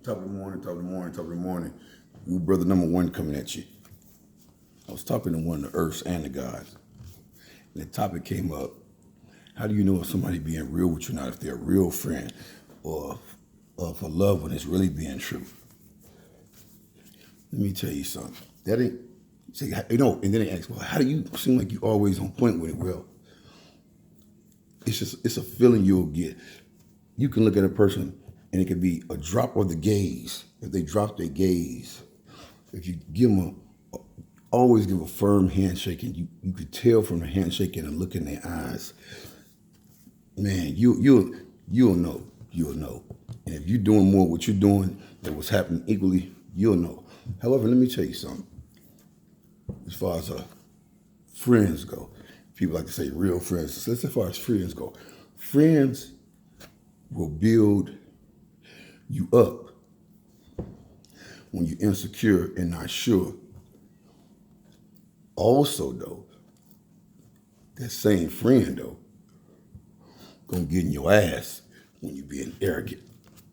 Top of the morning, top of the morning, top of the morning. Ooh, brother number one coming at you. I was talking to one of the earths and the gods. And the topic came up, how do you know if somebody being real with you or not, if they're a real friend or if a loved one is really being true? Let me tell you something. That ain't, say, and then they ask, well, how do you seem like you always on point with it? Well, it's a feeling you'll get. You can look at a person and it could be a drop of the gaze. If they drop their gaze, if you give them always give a firm handshake, and you could tell from the handshake and the look in their eyes, man, you'll know. You'll know. And if you're doing more what you're doing than what's happening equally, you'll know. However, let me tell you something. As far as friends go, people like to say real friends. So as far as friends go, friends will build you up when you're insecure and not sure. Also, though, that same friend, though, gonna get in your ass when you're being arrogant.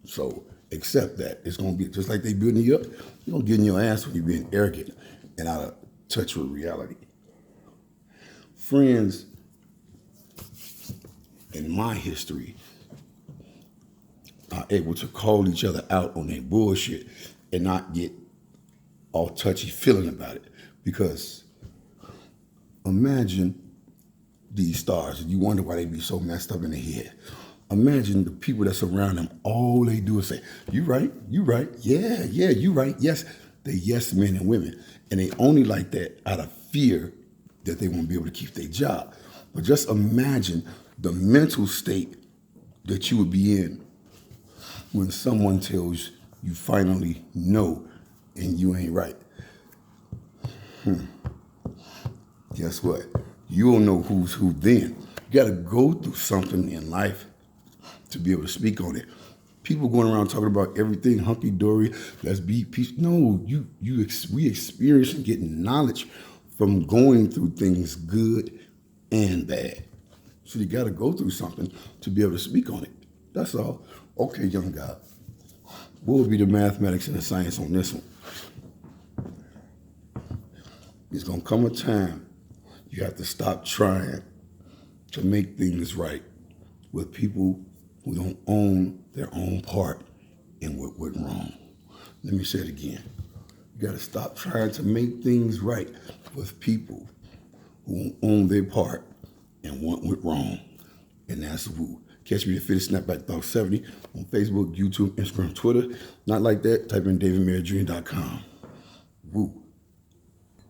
So accept that. It's gonna be just like they building you up. You're gonna get in your ass when you're being arrogant and out of touch with reality. Friends, in my history, are able to call each other out on their bullshit and not get all touchy feeling about it. Because imagine these stars, and you wonder why they be so messed up in the head. Imagine the people that surround them, all they do is say, you right, yeah, you right, yes. They yes men and women. And they only like that out of fear that they won't be able to keep their job. But just imagine the mental state that you would be in when someone tells you finally no and you ain't right. Guess what? You'll know who's who then. You gotta go through something in life to be able to speak on it. People going around talking about everything hunky-dory, let's be peace. No, we experience and get knowledge from going through things good and bad. So you gotta go through something to be able to speak on it. That's all. Okay, young God. What would be the mathematics and the science on this one? There's gonna come a time you have to stop trying to make things right with people who don't own their own part in what went wrong. Let me say it again. You gotta stop trying to make things right with people who own their part in what went wrong. And that's woo. Catch me at Fitty Snapback Thought 70 on Facebook, YouTube, Instagram, Twitter. Not like that, type in DavidMaryDream.com. Woo.